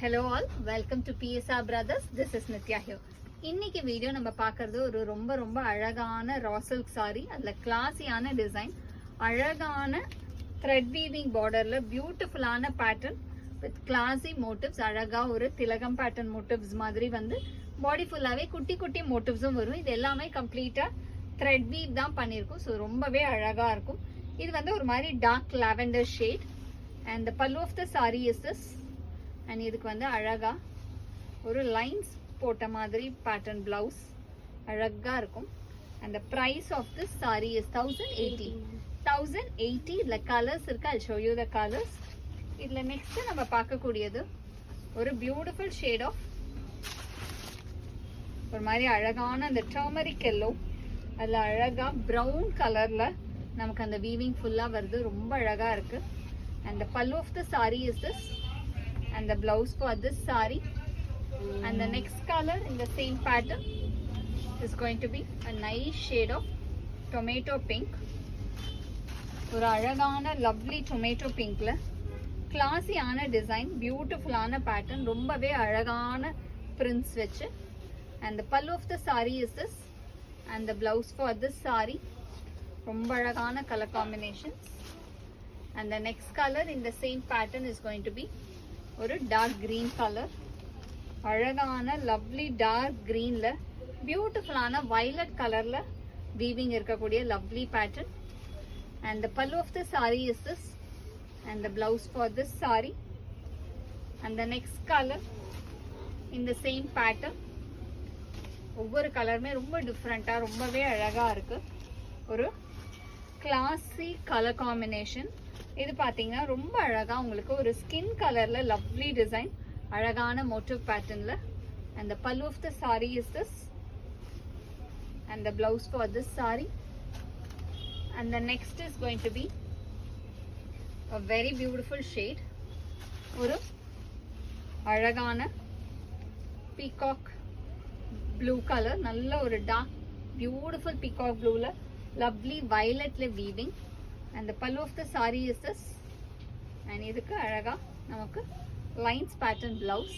Hello all, welcome to PSR Brothers. This is Nitya here. இன்னைக்கு video நம்ம பார்க்கறது ஒரு ரொம்ப அழகான raw silk saree. அதுல கிளாஸியான டிசைன், அழகான thread weaving borderல பியூட்டிஃபுல்லான pattern with classy motifs. அழகா ஒரு திலகம் pattern motifs மாதிரி வந்து பாடி ஃபுல்லாவே குட்டி motifsம் வரும். இது எல்லாமே கம்ப்ளீட்டா thread weave தான் பண்ணிருக்கோம். ஸோ ரொம்பவே அழகா இருக்கும். இது வந்து ஒரு மாதிரி dark lavender shade and the pallu of the saree is this. And இதுக்கு வந்து அழகா ஒரு லைன்ஸ் போட்ட மாதிரி பேட்டர்ன் பிளவுஸ் அழகா இருக்கும். and the price of this saree is 1080. இதுல கலர்ஸ் இருக்கு. I'll show you the colors. இதுல நெக்ஸ்ட் நம்ம பார்க்கக்கூடியது ஒரு பியூட்டிஃபுல் ஷேட் ஆஃப் ஒரு மாதிரி அழகான அந்த டர்மரிக் எல்லோ, அதுல அழகா ப்ரௌன் கலர்ல நமக்கு அந்த வீவிங் ஃபுல்லா வருது. ரொம்ப அழகா இருக்கு. and the pallu of the saree is this. And the blouse for this saree, and the next color in the same pattern is going to be a nice shade of tomato pink. ஒரு அழகான lovely tomato pinkல கிளாஸியான design, பியூட்டிஃபுல்லான pattern, ரொம்பவே அழகான prints வச்சு. and the pallu of the saree is this, and the blouse for this saree ரொம்ப அழகான color combinations. and the next color in the same pattern is going to be ஒரு dark green colour, அழகான lovely dark கிரீன்ல பியூட்டிஃபுல்லான violet கலர்ல weaving இருக்கக்கூடிய lovely pattern. and the pallu of the saree is this, and the blouse for this saree. and the next color in the same pattern. ஒவ்வொரு கலருமே ரொம்ப டிஃப்ரெண்டா ரொம்பவே அழகா இருக்கு. ஒரு கிளாஸி கலர் காம்பினேஷன். இது பாத்தீங்கன்னா ரொம்ப அழகா உங்களுக்கு ஒரு ஸ்கின் கலர்ல லவ்லி டிசைன், அழகான மோட்டிவ் பேட்டர்ன்ல. and the pallu of the saree is this, and the blouse for this saree. and the next is going to be a very beautiful shade, ஒரு அழகான பீகாக் ப்ளூ கலர், நல்ல ஒரு dark beautiful peacock ப்ளூல lovely வயலட்ல weaving. and the pallu of the saree is this, and இதுக்கு அழகா நமக்கு lines pattern blouse.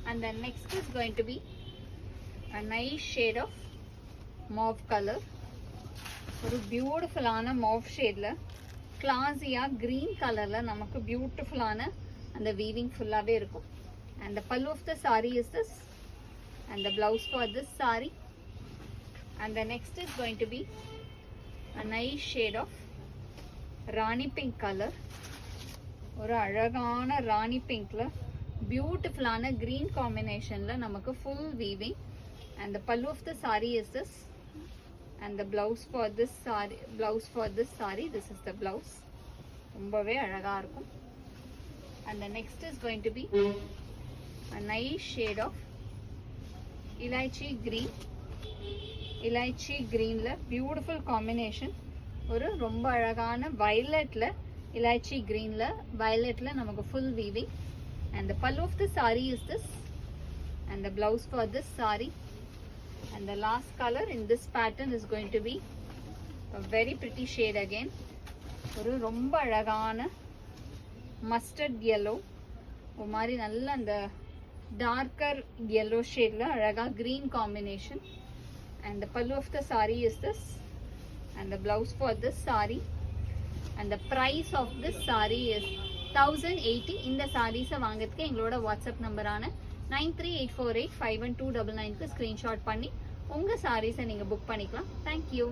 and the next is going to be a nice shade of mauve color, ஒரு பியூட்டிஃபுல்லான mauve ஷேட்ல கிளாஸியா green கலர்ல நமக்கு பியூட்டிஃபுல்லான அந்த வீவிங் ஃபுல்லாவே இருக்கும். and the pallu of the saree is this, and the blouse for this saree. and the next is going to be a nice shade of Rani pink colour, ஒரு அழகான ராணி பிங்க்ல பியூட்டிஃபுல்லான green காம்பினேஷன்ல நமக்கு full weaving. and the pallu of the saree is this, and the blouse for this saree, this is the blouse. ரொம்பவே அழகா இருக்கும். and the next is going to be a nice shade of elaichi greenல beautiful combination. ஒரு ரொம்ப அழகான வயலட்ல இலாய்ச்சி கிரீன்ல வயலட்ல நமக்கு full weaving. and the pallu of the saree is this, and the blouse for this saree. and the last color in this pattern is going to be a very pretty shade again, ஒரு ரொம்ப அழகான mustard yellow, ஒரு மாதிரி நல்ல அந்த darker yellow ஷேட்ல அழகா green combination. and the pallu of the saree is this, and the blouse for this saree. and the price of this saree is 1080. இந்த sarees வாங்குறதுக்கு எங்களோட வாட்ஸ்அப் நம்பரான 9384851299க்கு ஸ்கிரீன்ஷாட் பண்ணி உங்க sarees நீங்க புக் பண்ணிக்கலாம். Thank you.